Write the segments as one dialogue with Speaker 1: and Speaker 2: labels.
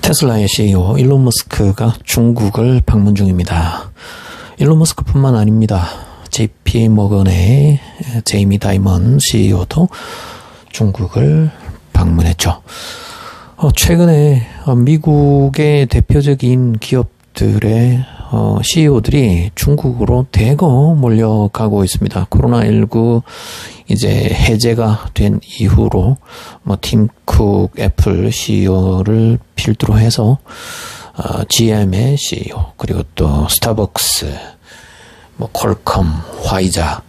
Speaker 1: 테슬라의 CEO 일론 머스크가 중국을 방문 중입니다. 일론 머스크뿐만 아닙니다. JP 모건의 제이미 다이먼 CEO도 중국을 방문했죠. 최근에 미국의 대표적인 기업들의 CEO들이 중국으로 대거 몰려가고 있습니다. 코로나19 이제 해제가 된 이후로 팀 쿡 애플 CEO를 필두로 해서 GM의 CEO 그리고 또 스타벅스, 퀄컴, 화이자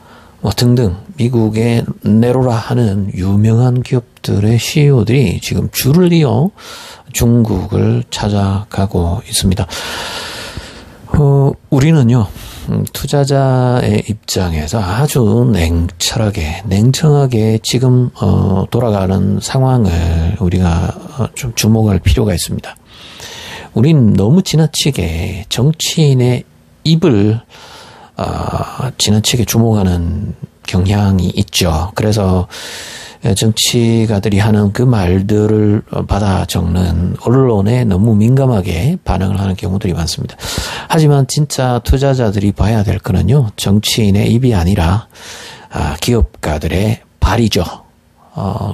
Speaker 1: 등등 미국의 네로라 하는 유명한 기업들의 CEO들이 지금 줄을 이어 중국을 찾아가고 있습니다. 우리는요, 투자자의 입장에서 아주 냉정하게 지금, 돌아가는 상황을 우리가 좀 주목할 필요가 있습니다. 우린 너무 지나치게 정치인의 입을, 지나치게 주목하는 경향이 있죠. 그래서 정치가들이 하는 그 말들을 받아 적는 언론에 너무 민감하게 반응을 하는 경우들이 많습니다. 하지만 진짜 투자자들이 봐야 될 거는요, 정치인의 입이 아니라 기업가들의 발이죠.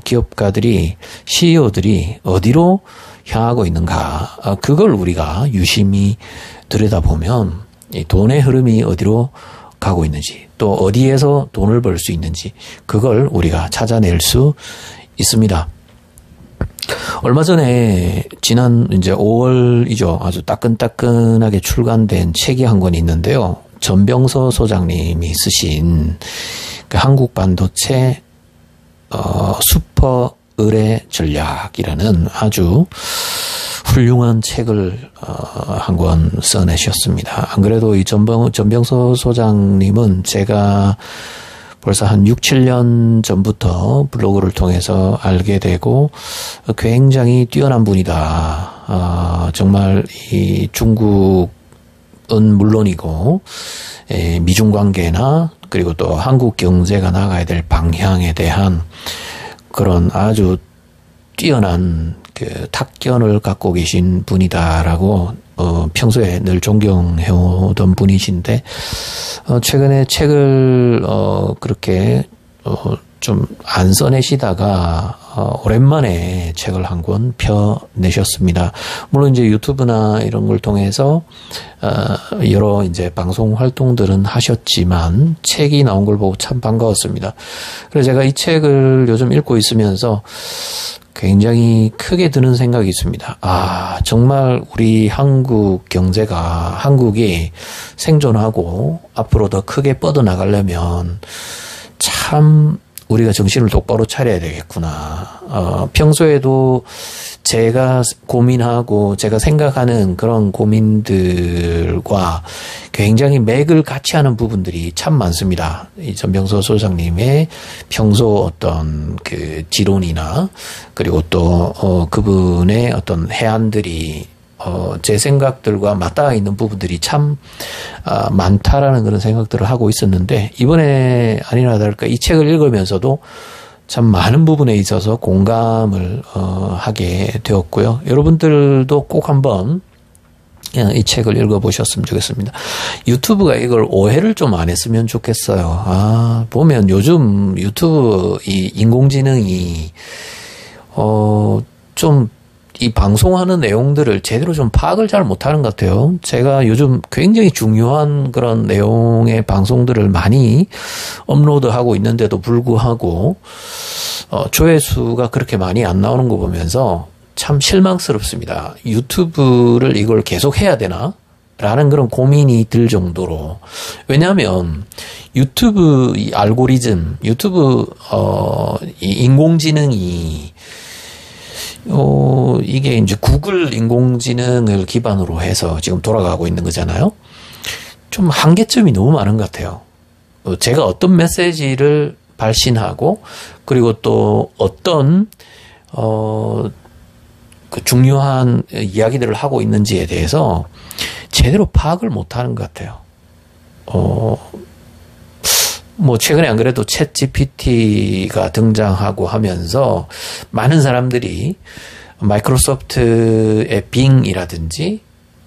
Speaker 1: 기업가들이, CEO들이 어디로 향하고 있는가, 그걸 우리가 유심히 들여다보면 이 돈의 흐름이 어디로 가고 있는지, 또 어디에서 돈을 벌 수 있는지, 그걸 우리가 찾아낼 수 있습니다. 얼마 전에 지난 이제 5월이죠. 아주 따끈따끈하게 출간된 책이 한 권 있는데요. 전병서 소장님이 쓰신 그 한국 반도체 슈퍼 의뢰 전략이라는 아주 훌륭한 책을 한 권 써내셨습니다. 안 그래도 이 전병서 소장님은 제가 벌써 한 6, 7년 전부터 블로그를 통해서 알게 되고 굉장히 뛰어난 분이다. 정말 이 중국은 물론이고 미중 관계나 그리고 또 한국 경제가 나가야 될 방향에 대한 그런 아주 뛰어난 그 탁견을 갖고 계신 분이다라고 평소에 늘 존경해오던 분이신데 최근에 책을 그렇게 좀 안 써내시다가 오랜만에 책을 한 권 펴내셨습니다. 물론 이제 유튜브나 이런 걸 통해서 여러 이제 방송 활동들은 하셨지만 책이 나온 걸 보고 참 반가웠습니다. 그래서 제가 이 책을 요즘 읽고 있으면서 굉장히 크게 드는 생각이 있습니다. 정말 우리 한국 경제가, 한국이 생존하고 앞으로 더 크게 뻗어나가려면 참 우리가 정신을 똑바로 차려야 되겠구나. 평소에도 제가 고민하고 제가 생각하는 그런 고민들과 굉장히 맥을 같이 하는 부분들이 참 많습니다. 이 전병서 소장님의 평소 어떤 그 지론이나 그리고 또 그분의 어떤 해안들이 제 생각들과 맞닿아 있는 부분들이 참 많다라는 그런 생각들을 하고 있었는데 이번에 아니나 다를까 이 책을 읽으면서도 참 많은 부분에 있어서 공감을 하게 되었고요. 여러분들도 꼭 한번 이 책을 읽어보셨으면 좋겠습니다. 유튜브가 이걸 오해를 좀 안 했으면 좋겠어요. 보면 요즘 유튜브 이 인공지능이 좀 이 방송하는 내용들을 제대로 좀 파악을 잘 못하는 것 같아요. 제가 요즘 굉장히 중요한 그런 내용의 방송들을 많이 업로드하고 있는데도 불구하고 조회수가 그렇게 많이 안 나오는 거 보면서 참 실망스럽습니다. 유튜브를 이걸 계속 해야 되나? 라는 그런 고민이 들 정도로. 왜냐하면 유튜브 이 알고리즘, 유튜브 이 인공지능이 이게 이제 구글 인공지능을 기반으로 해서 지금 돌아가고 있는 거잖아요. 좀 한계점이 너무 많은 것 같아요. 제가 어떤 메시지를 발신하고, 그리고 또 어떤, 그 중요한 이야기들을 하고 있는지에 대해서 제대로 파악을 못 하는 것 같아요. 최근에 안 그래도 챗 GPT가 등장하고 하면서 많은 사람들이 마이크로소프트의 빙이라든지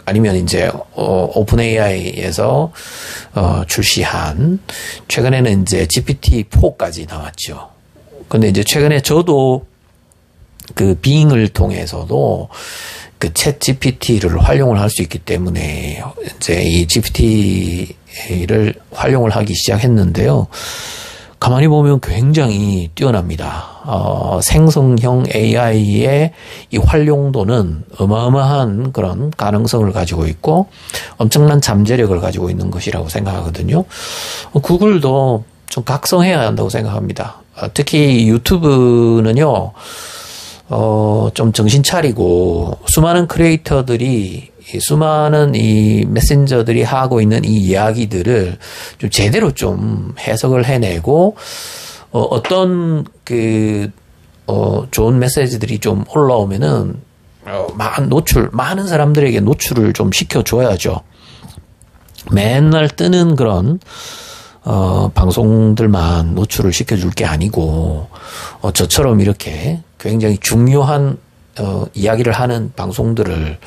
Speaker 1: 아니면 이제 오픈 AI에서 출시한 최근에는 이제 GPT-4까지 나왔죠. 근데 이제 최근에 저도 그 빙을 통해서도 그 챗 GPT를 활용을 할 수 있기 때문에 이제 이 GPT를 활용을 하기 시작했는데요. 가만히 보면 굉장히 뛰어납니다. 생성형 AI의 이 활용도는 어마어마한 그런 가능성을 가지고 있고 엄청난 잠재력을 가지고 있는 것이라고 생각하거든요. 구글도 좀 각성해야 한다고 생각합니다. 특히 유튜브는요, 좀 정신 차리고 수많은 크리에이터들이 수많은 이 메신저들이 하고 있는 이 이야기들을 좀 제대로 좀 해석을 해내고 어떤 좋은 메시지들이 좀 올라오면은 많은 사람들에게 노출을 좀 시켜줘야죠. 맨날 뜨는 그런 방송들만 노출을 시켜줄 게 아니고 저처럼 이렇게 굉장히 중요한 이야기를 하는 방송들을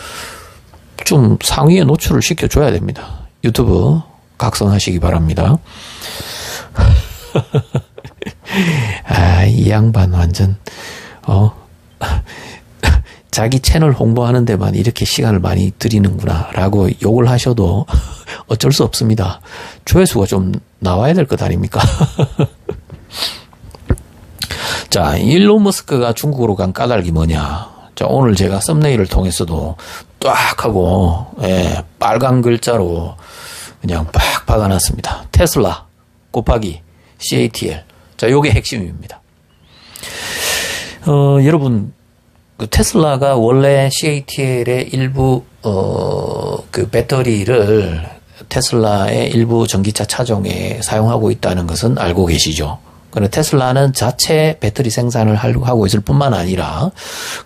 Speaker 1: 좀 상위에 노출을 시켜줘야 됩니다. 유튜브 각성하시기 바랍니다. 이 양반 완전 자기 채널 홍보하는 데만 이렇게 시간을 많이 들이는구나 라고 욕을 하셔도 어쩔 수 없습니다. 조회수가 좀 나와야 될 것 아닙니까? 자, 일론 머스크가 중국으로 간 까닭이 뭐냐? 자, 오늘 제가 썸네일을 통해서도 딱 하고 빨간 글자로 그냥 빡 박아놨습니다. 테슬라 곱하기 CATL. 자, 요게 핵심입니다. 여러분, 그 테슬라가 원래 CATL의 일부 그 배터리를 테슬라의 일부 전기차 차종에 사용하고 있다는 것은 알고 계시죠? 그런데 테슬라는 자체 배터리 생산을 하고 있을 뿐만 아니라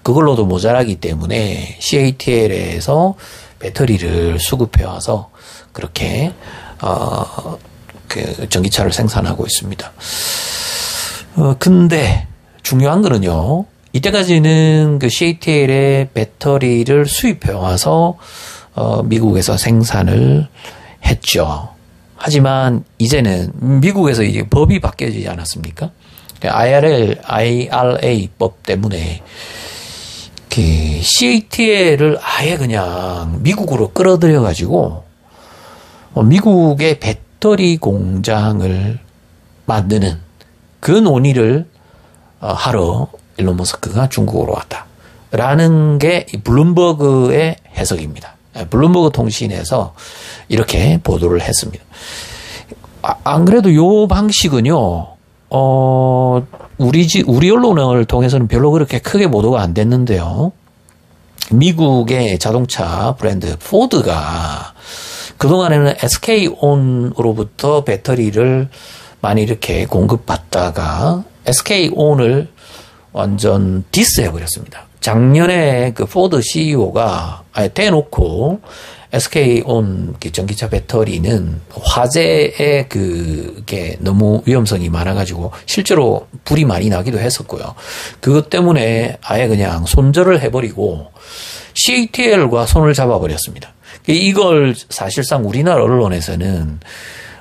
Speaker 1: 그걸로도 모자라기 때문에 CATL에서 배터리를 수급해 와서 그렇게 그 전기차를 생산하고 있습니다. 근데 중요한 거는요. 이때까지는 그 CATL의 배터리를 수입해 와서 미국에서 생산을 했죠. 하지만 이제는 미국에서 이제 법이 바뀌어지지 않았습니까? IRA 법 때문에 그 CATL을 아예 그냥 미국으로 끌어들여 가지고 미국의 배터리 공장을 만드는 그 논의를 하러 일론 머스크가 중국으로 왔다라는 게 블룸버그의 해석입니다. 블룸버그 통신에서 이렇게 보도를 했습니다. 안 그래도 요 방식은요, 우리 언론을 통해서는 별로 그렇게 크게 보도가 안 됐는데요. 미국의 자동차 브랜드 포드가 그동안에는 SK온으로부터 배터리를 많이 이렇게 공급받다가 SK온을 완전 디스해버렸습게 작년에 그 포드 CEO가 아예 대놓고 SK온 전기차 배터리는 화재에 그게 너무 위험성이 많아가지고 실제로 불이 많이 나기도 했었고요. 그것 때문에 아예 그냥 손절을 해버리고 CATL과 손을 잡아버렸습니다. 이걸 사실상 우리나라 언론에서는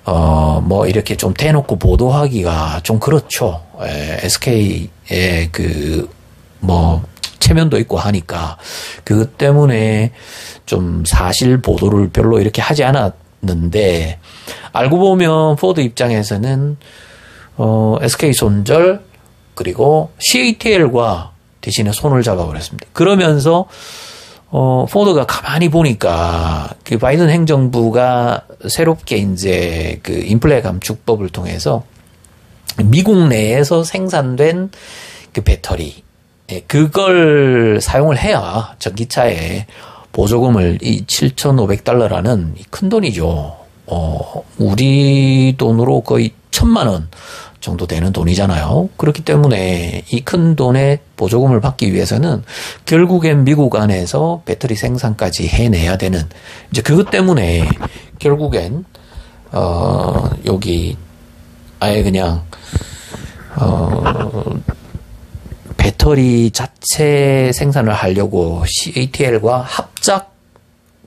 Speaker 1: 뭐 이렇게 좀 대놓고 보도하기가 좀 그렇죠. SK의 체면도 있고 하니까 그것 때문에 좀 사실 보도를 별로 이렇게 하지 않았는데 알고 보면 포드 입장에서는 SK 손절 그리고 CATL과 대신에 손을 잡아버렸습니다. 그러면서 포드가 가만히 보니까 그 바이든 행정부가 새롭게 이제 그 인플레 감축법을 통해서 미국 내에서 생산된 그 배터리 그걸 사용을 해야 전기차에 보조금을 이 $7,500라는 큰 돈이죠. 우리 돈으로 거의 1,000만 원 정도 되는 돈이잖아요. 그렇기 때문에 이 큰 돈의 보조금을 받기 위해서는 결국엔 미국 안에서 배터리 생산까지 해내야 되는 이제 그것 때문에 결국엔 여기 아예 그냥 배터리 자체 생산을 하려고 CATL과 합작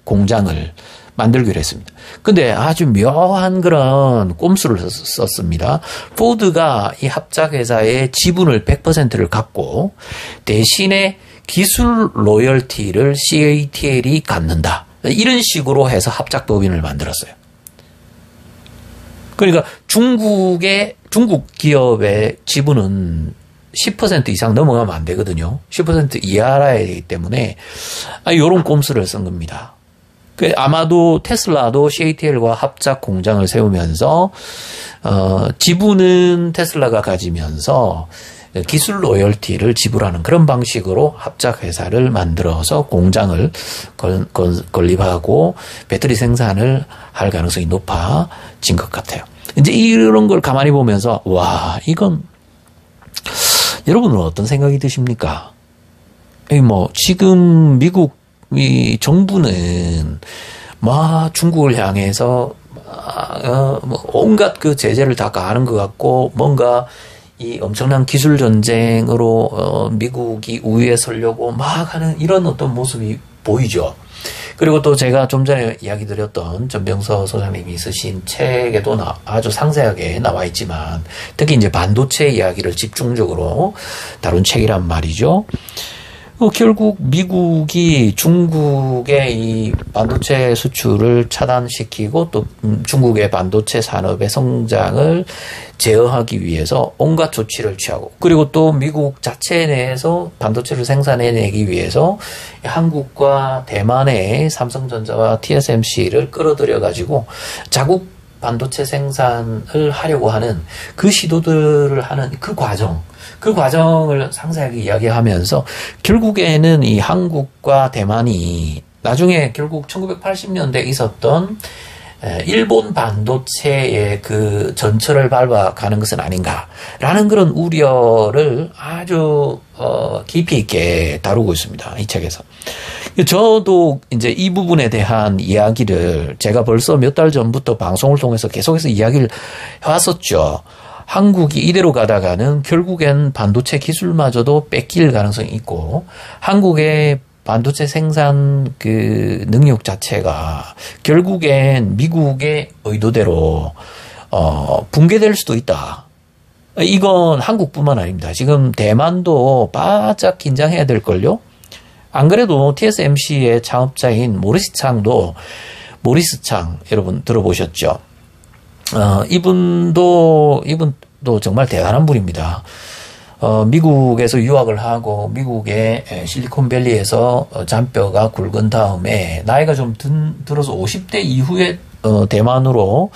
Speaker 1: 공장을 만들기로 했습니다. 근데 아주 묘한 그런 꼼수를 썼습니다. 포드가 이 합작회사의 지분을 100%를 갖고 대신에 기술 로열티를 CATL이 갖는다. 이런 식으로 해서 합작법인을 만들었어요. 그러니까 중국 기업의 지분은 10% 이상 넘어가면 안 되거든요. 10% 이하라야 되기 때문에 이런 꼼수를 쓴 겁니다. 아마도 테슬라도 CATL과 합작 공장을 세우면서 지분은 테슬라가 가지면서 기술 로열티를 지불하는 그런 방식으로 합작 회사를 만들어서 공장을 건립하고 배터리 생산을 할 가능성이 높아진 것 같아요. 이제 이런 걸 가만히 보면서 와, 이건 여러분은 어떤 생각이 드십니까? 지금 미국 이 정부는 중국을 향해서 온갖 그 제재를 다 가하는 것 같고 뭔가 이 엄청난 기술 전쟁으로 미국이 우위에 서려고 막 하는 이런 어떤 모습이 보이죠. 그리고 또 제가 좀 전에 이야기 드렸던 전병서 소장님이 쓰신 책에도 아주 상세하게 나와 있지만 특히 이제 반도체 이야기를 집중적으로 다룬 책이란 말이죠. 결국 미국이 중국의 이 반도체 수출을 차단시키고 또 중국의 반도체 산업의 성장을 제어하기 위해서 온갖 조치를 취하고 그리고 또 미국 자체 내에서 반도체를 생산해내기 위해서 한국과 대만의 삼성전자와 TSMC를 끌어들여 가지고 자국 반도체 생산을 하려고 하는 그 시도들을 하는 그 과정을 상세하게 이야기하면서 결국에는 이 한국과 대만이 나중에 결국 1980년대에 있었던 일본 반도체의 그 전철을 밟아가는 것은 아닌가라는 그런 우려를 아주 깊이 있게 다루고 있습니다. 이 책에서. 저도 이제 이 부분에 대한 이야기를 제가 벌써 몇 달 전부터 방송을 통해서 계속해서 이야기를 해왔었죠. 한국이 이대로 가다가는 결국엔 반도체 기술마저도 뺏길 가능성이 있고 한국의 반도체 생산 그 능력 자체가 결국엔 미국의 의도대로 붕괴될 수도 있다. 이건 한국뿐만 아닙니다. 지금 대만도 바짝 긴장해야 될걸요. 안 그래도 TSMC의 창업자인 모리스 창도 여러분 들어보셨죠? 이분도 정말 대단한 분입니다. 미국에서 유학을 하고 미국의 실리콘밸리에서 잔뼈가 굵은 다음에 나이가 좀 들어서 50대 이후에 대만으로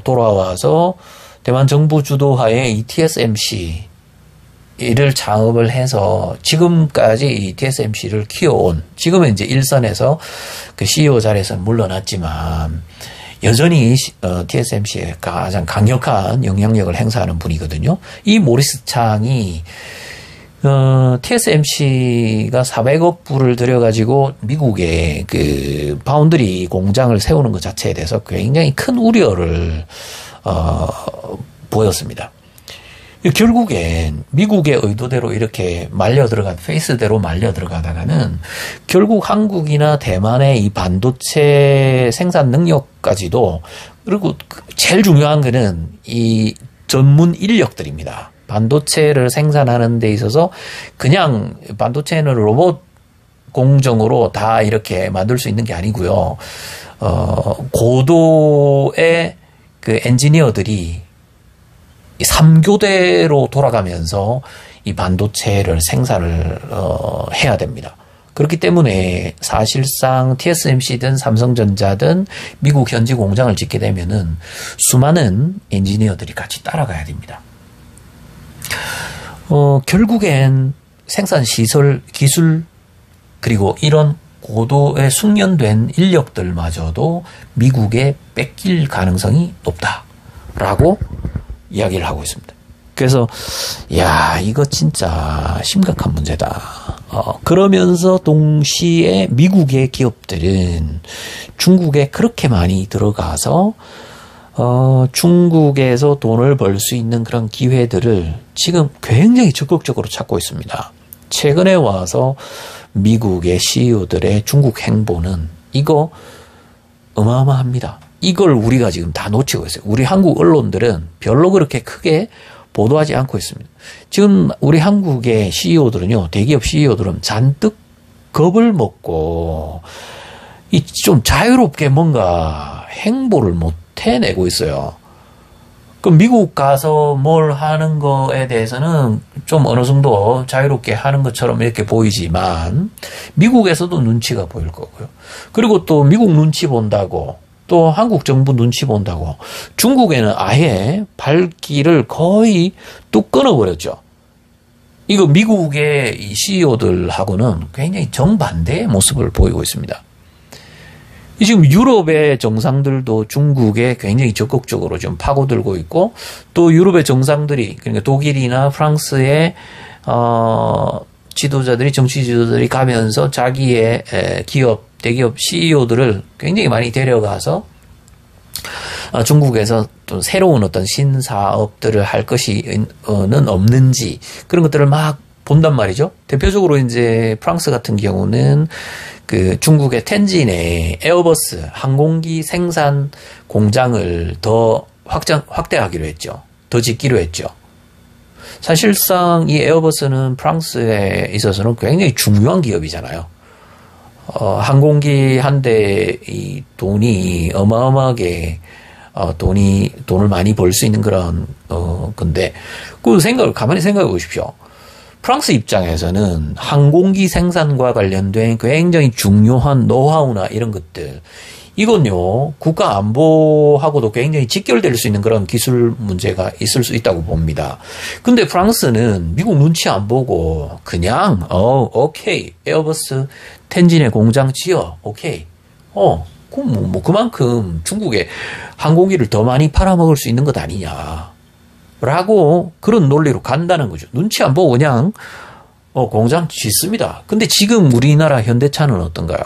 Speaker 1: 돌아와서 대만 정부 주도하에 이 TSMC를 창업을 해서 지금까지 이 TSMC를 키워온, 지금은 이제 일선에서 그 CEO 자리에서 물러났지만 여전히 TSMC에 가장 강력한 영향력을 행사하는 분이거든요. 이 모리스 창이 TSMC가 400억 불을 들여가지고 미국에 그 파운드리 공장을 세우는 것 자체에 대해서 굉장히 큰 우려를 보였습니다. 결국엔 미국의 의도대로 이렇게 페이스대로 말려 들어가다가는 결국 한국이나 대만의 이 반도체 생산 능력까지도, 그리고 제일 중요한 거는 이 전문 인력들입니다. 반도체를 생산하는 데 있어서 그냥 반도체는 로봇 공정으로 다 이렇게 만들 수 있는 게 아니고요. 고도의 그 엔지니어들이 3교대로 돌아가면서 이 반도체를 생산을 해야 됩니다. 그렇기 때문에 사실상 TSMC든 삼성전자든 미국 현지 공장을 짓게 되면은 수많은 엔지니어들이 같이 따라가야 됩니다. 결국엔 생산 시설, 기술, 그리고 이런 고도에 숙련된 인력들마저도 미국에 뺏길 가능성이 높다라고 이야기를 하고 있습니다. 그래서 이거 진짜 심각한 문제다. 그러면서 동시에 미국의 기업들은 중국에 그렇게 많이 들어가서 중국에서 돈을 벌 수 있는 그런 기회들을 지금 굉장히 적극적으로 찾고 있습니다. 최근에 와서 미국의 CEO들의 중국 행보는 이거 어마어마합니다. 이걸 우리가 지금 다 놓치고 있어요. 우리 한국 언론들은 별로 그렇게 크게 보도하지 않고 있습니다. 지금 우리 한국의 CEO들은요, 대기업 CEO들은 잔뜩 겁을 먹고 좀 자유롭게 뭔가 행보를 못 해내고 있어요. 그럼 미국 가서 뭘 하는 거에 대해서는 좀 어느 정도 자유롭게 하는 것처럼 이렇게 보이지만 미국에서도 눈치가 보일 거고요. 그리고 또 미국 눈치 본다고 또 한국 정부 눈치 본다고 중국에는 아예 발길을 거의 뚝 끊어버렸죠. 이거 미국의 이 CEO들하고는 굉장히 정반대의 모습을 보이고 있습니다. 지금 유럽의 정상들도 중국에 굉장히 적극적으로 좀 파고들고 있고 또 유럽의 정상들이 그러니까 독일이나 프랑스의 지도자들이 정치 지도자들이 가면서 자기의 기업 대기업 CEO들을 굉장히 많이 데려가서 중국에서 또 새로운 어떤 신사업들을 할 것이는 없는지 그런 것들을 막 본단 말이죠. 대표적으로 이제 프랑스 같은 경우는 그 중국의 텐진에 에어버스 항공기 생산 공장을 더 확대하기로 했죠. 더 짓기로 했죠. 사실상 이 에어버스는 프랑스에 있어서는 굉장히 중요한 기업이잖아요. 항공기 한 대 이 돈이 어마어마하게 돈을 많이 벌 수 있는 그런 건데 그 생각을 가만히 생각해 보십시오. 프랑스 입장에서는 항공기 생산과 관련된 굉장히 중요한 노하우나 이런 것들 이건요 국가 안보하고도 굉장히 직결될 수 있는 그런 기술 문제가 있을 수 있다고 봅니다. 근데 프랑스는 미국 눈치 안 보고 그냥 오케이 에어버스 텐진의 공장 지어 오케이 그럼 그만큼 중국에 항공기를 더 많이 팔아먹을 수 있는 것 아니냐 라고 그런 논리로 간다는 거죠. 눈치 안 보고 그냥 공장 짓습니다. 근데 지금 우리나라 현대차는 어떤가요?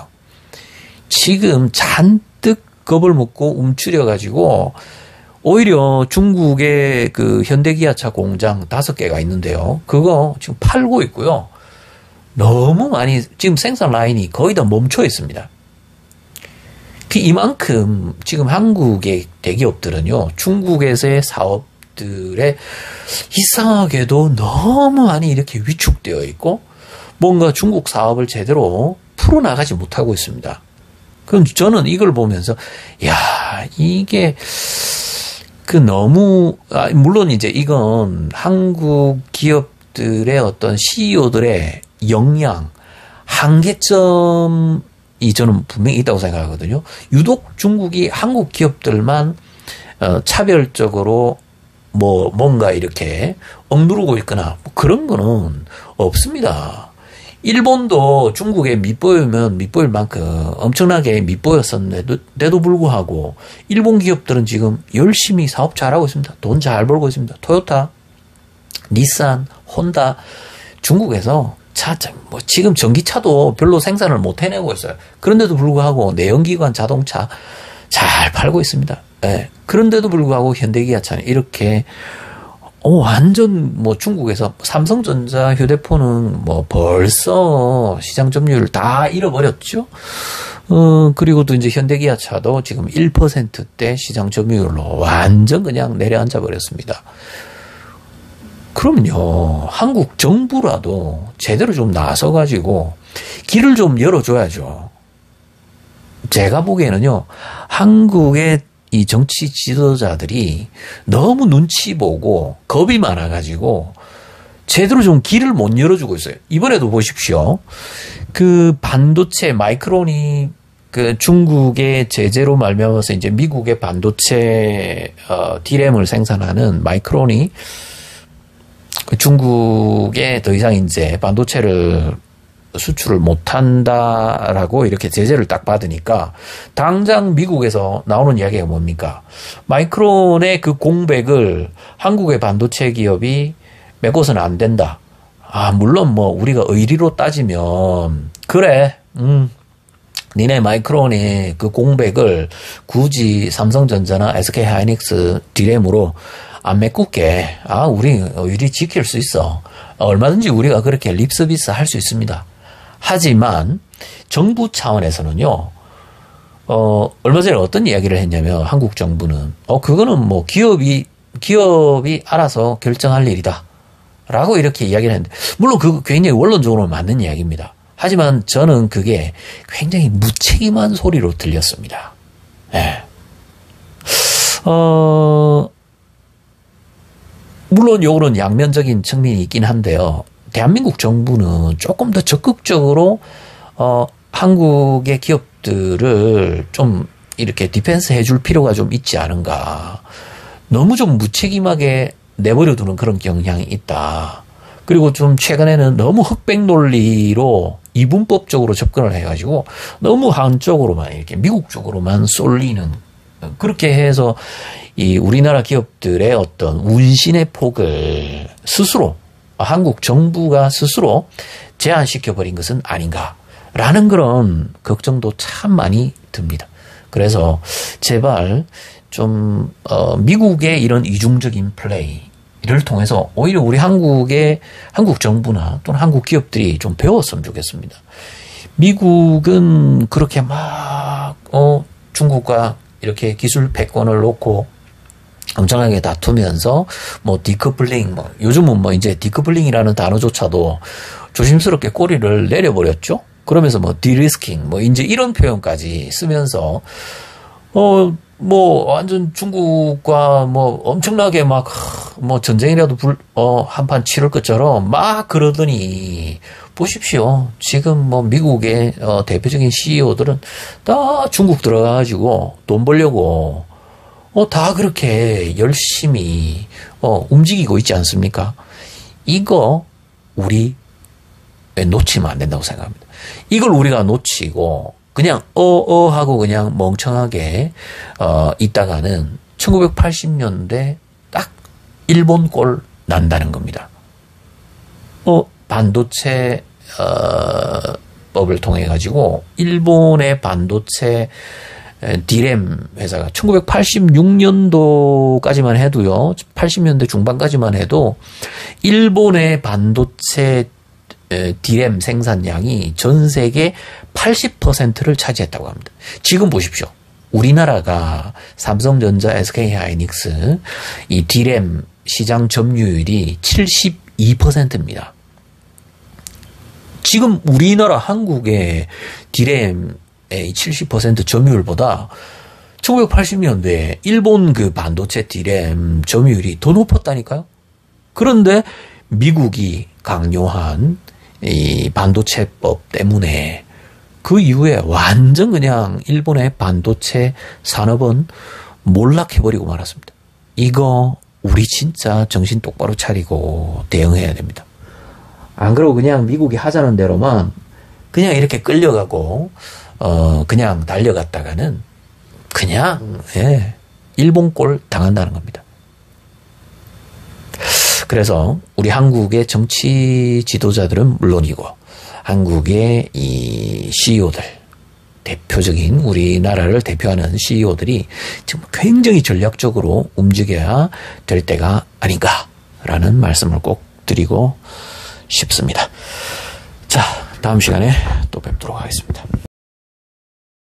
Speaker 1: 지금 잔뜩 겁을 먹고 움츠려가지고 오히려 중국의 그 현대기아차 공장 5개가 있는데요. 그거 지금 팔고 있고요. 너무 많이 지금 생산 라인이 거의 다 멈춰 있습니다. 이만큼 지금 한국의 대기업들은요. 중국에서의 사업들에 이상하게도 너무 많이 이렇게 위축되어 있고 뭔가 중국 사업을 제대로 풀어나가지 못하고 있습니다. 그럼 저는 이걸 보면서 야 이게 너무 물론 이제 이건 한국 기업들의 어떤 CEO들의 역량 한계점이 저는 분명히 있다고 생각하거든요. 유독 중국이 한국 기업들만 차별적으로 뭔가 이렇게 억누르고 있거나 그런 거는 없습니다. 일본도 중국에 밑보이면 밑보일 만큼 엄청나게 밑보였었는데도 불구하고 일본 기업들은 지금 열심히 사업 잘하고 있습니다. 돈 잘 벌고 있습니다. 토요타, 닛산, 혼다 중국에서 지금 전기차도 별로 생산을 못 해내고 있어요. 그런데도 불구하고 내연기관 자동차 잘 팔고 있습니다. 네. 그런데도 불구하고 현대기아차는 이렇게 완전 중국에서 삼성전자 휴대폰은 벌써 시장 점유율 다 잃어버렸죠. 그리고 또 이제 현대기아차도 지금 1%대 시장 점유율로 완전 그냥 내려앉아 버렸습니다. 그럼요, 한국 정부라도 제대로 좀 나서가지고 길을 좀 열어줘야죠. 제가 보기에는요, 한국의 이 정치 지도자들이 너무 눈치 보고 겁이 많아가지고 제대로 좀 길을 못 열어주고 있어요. 이번에도 보십시오. 그 반도체 마이크론이 그 중국의 제재로 말미암아서 이제 미국의 반도체 D램을 생산하는 마이크론이 그 중국에 더 이상 이제 반도체를 수출을 못한다라고 이렇게 제재를 딱 받으니까 당장 미국에서 나오는 이야기가 뭡니까? 마이크론의 그 공백을 한국의 반도체 기업이 메고서는 안 된다. 물론 우리가 의리로 따지면 그래 니네 마이크론의 그 공백을 굳이 삼성전자나 SK하이닉스 디램으로 안 메꿀게. 우리 지킬 수 있어. 얼마든지 우리가 그렇게 립서비스 할 수 있습니다. 하지만 정부 차원에서는요, 얼마 전에 어떤 이야기를 했냐면 한국 정부는 그거는 뭐 기업이 알아서 결정할 일이다 라고 이렇게 이야기를 했는데, 물론 그거 굉장히 원론적으로 맞는 이야기입니다. 하지만 저는 그게 굉장히 무책임한 소리로 들렸습니다. 네. 물론 요거는 양면적인 측면이 있긴 한데요. 대한민국 정부는 조금 더 적극적으로 한국의 기업들을 좀 이렇게 디펜스 해줄 필요가 좀 있지 않은가. 너무 좀 무책임하게 내버려두는 그런 경향이 있다. 그리고 좀 최근에는 너무 흑백 논리로 이분법적으로 접근을 해가지고 너무 한쪽으로만 이렇게 미국 쪽으로만 쏠리는, 그렇게 해서 이 우리나라 기업들의 어떤 운신의 폭을 스스로 한국 정부가 스스로 제한시켜버린 것은 아닌가라는 그런 걱정도 참 많이 듭니다. 그래서 제발 좀 미국의 이런 이중적인 플레이를 통해서 오히려 우리 한국 정부나 또는 한국 기업들이 좀 배웠으면 좋겠습니다. 미국은 그렇게 막 중국과 이렇게 기술 패권을 놓고 엄청나게 다투면서 디커플링, 요즘은 이제 디커플링이라는 단어조차도 조심스럽게 꼬리를 내려버렸죠. 그러면서 디리스킹 이제 이런 표현까지 쓰면서 완전 중국과 엄청나게 전쟁이라도 한판 치를 것처럼 막 그러더니 보십시오. 지금 미국의 대표적인 CEO들은 다 중국 들어가가지고 돈 벌려고 다 그렇게 열심히 움직이고 있지 않습니까? 이거 우리 놓치면 안 된다고 생각합니다. 이걸 우리가 놓치고 그냥 하고 그냥 멍청하게 있다가는 1980년대 딱 일본 꼴 난다는 겁니다. 반도체 법을 통해 가지고 일본의 반도체 디램 회사가 1986년도까지만 해도요, 80년대 중반까지만 해도 일본의 반도체 디램 생산량이 전 세계 80%를 차지했다고 합니다. 지금 보십시오. 우리나라가 삼성전자, SK하이닉스 이 디램 시장 점유율이 72%입니다. 지금 우리나라 한국의 디램의 70% 점유율보다 1980년대에 일본 그 반도체 디램 점유율이 더 높았다니까요. 그런데 미국이 강요한 이 반도체법 때문에 그 이후에 완전 그냥 일본의 반도체 산업은 몰락해버리고 말았습니다. 이거 우리 진짜 정신 똑바로 차리고 대응해야 됩니다. 안 그러고 그냥 미국이 하자는 대로만 그냥 이렇게 끌려가고 그냥 달려갔다가는 그냥 일본 꼴 당한다는 겁니다. 그래서 우리 한국의 정치 지도자들은 물론이고 한국의 이 CEO들, 대표적인 우리나라를 대표하는 CEO들이 지금 굉장히 전략적으로 움직여야 될 때가 아닌가라는 말씀을 꼭 드리고 싶습니다. 자, 다음 시간에 또 뵙도록 하겠습니다.